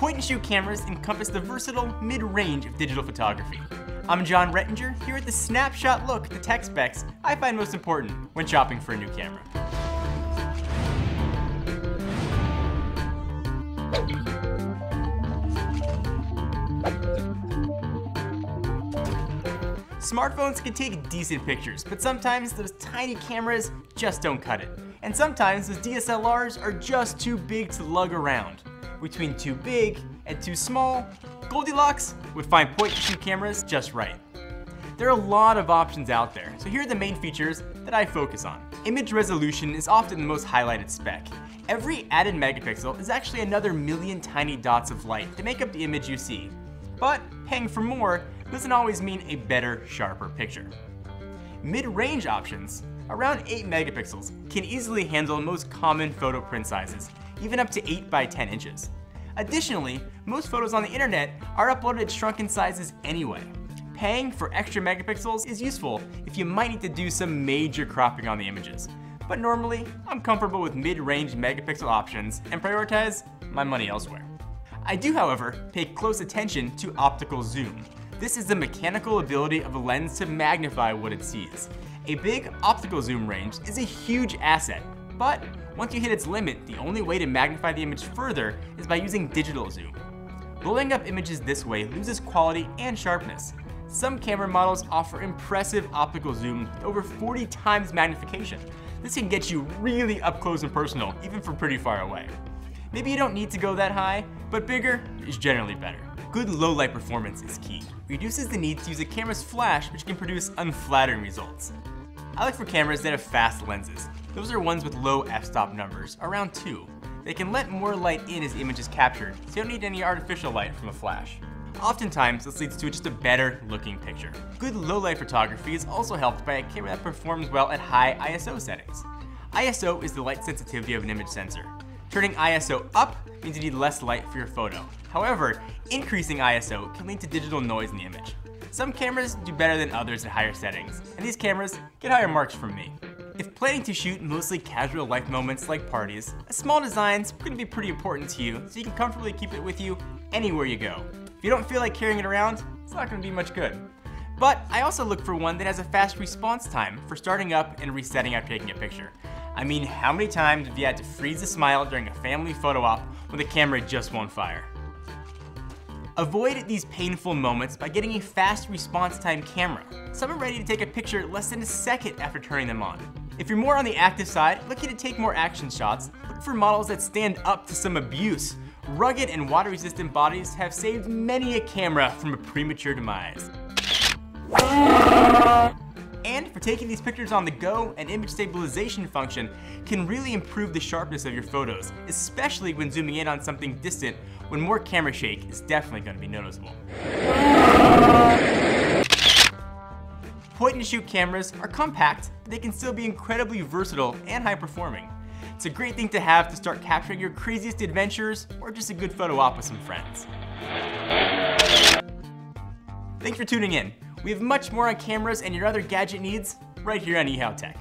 Point-and-shoot cameras encompass the versatile mid-range of digital photography. I'm John Rettinger, here at the snapshot look at the tech specs I find most important when shopping for a new camera. Smartphones can take decent pictures, but sometimes those tiny cameras just don't cut it. And sometimes those DSLRs are just too big to lug around. Between too big and too small, Goldilocks would find point-and-shoot cameras just right. There are a lot of options out there, so here are the main features that I focus on. Image resolution is often the most highlighted spec. Every added megapixel is actually another million tiny dots of light to make up the image you see. But paying for more doesn't always mean a better, sharper picture. Mid-range options, around 8 megapixels, can easily handle most common photo print sizes, even up to 8 by 10 inches. Additionally, most photos on the internet are uploaded at shrunken sizes anyway. Paying for extra megapixels is useful if you might need to do some major cropping on the images. But normally, I'm comfortable with mid-range megapixel options and prioritize my money elsewhere. I do, however, pay close attention to optical zoom. This is the mechanical ability of a lens to magnify what it sees. A big optical zoom range is a huge asset, but once you hit its limit, the only way to magnify the image further is by using digital zoom. Blowing up images this way loses quality and sharpness. Some camera models offer impressive optical zoom with over 40 times magnification. This can get you really up close and personal, even from pretty far away. Maybe you don't need to go that high, but bigger is generally better. Good low light performance is key. It reduces the need to use a camera's flash, which can produce unflattering results. I look for cameras that have fast lenses. Those are ones with low f-stop numbers, around 2. They can let more light in as the image is captured, so you don't need any artificial light from a flash. Oftentimes, this leads to just a better looking picture. Good low light photography is also helped by a camera that performs well at high ISO settings. ISO is the light sensitivity of an image sensor. Turning ISO up means you need less light for your photo. However, increasing ISO can lead to digital noise in the image. Some cameras do better than others at higher settings, and these cameras get higher marks from me. If planning to shoot mostly casual life moments like parties, a small design's going to be pretty important to you, so you can comfortably keep it with you anywhere you go. If you don't feel like carrying it around, it's not going to be much good. But I also look for one that has a fast response time for starting up and resetting after taking a picture. I mean, how many times have you had to freeze a smile during a family photo op when the camera just won't fire? Avoid these painful moments by getting a fast response time camera. Some are ready to take a picture less than a second after turning them on. If you're more on the active side, looking to take more action shots, look for models that stand up to some abuse. Rugged and water-resistant bodies have saved many a camera from a premature demise. And for taking these pictures on the go, an image stabilization function can really improve the sharpness of your photos, especially when zooming in on something distant when more camera shake is definitely going to be noticeable. Point-and-shoot cameras are compact, but they can still be incredibly versatile and high-performing. It's a great thing to have to start capturing your craziest adventures or just a good photo op with some friends. Thanks for tuning in. We have much more on cameras and your other gadget needs right here on eHowTech.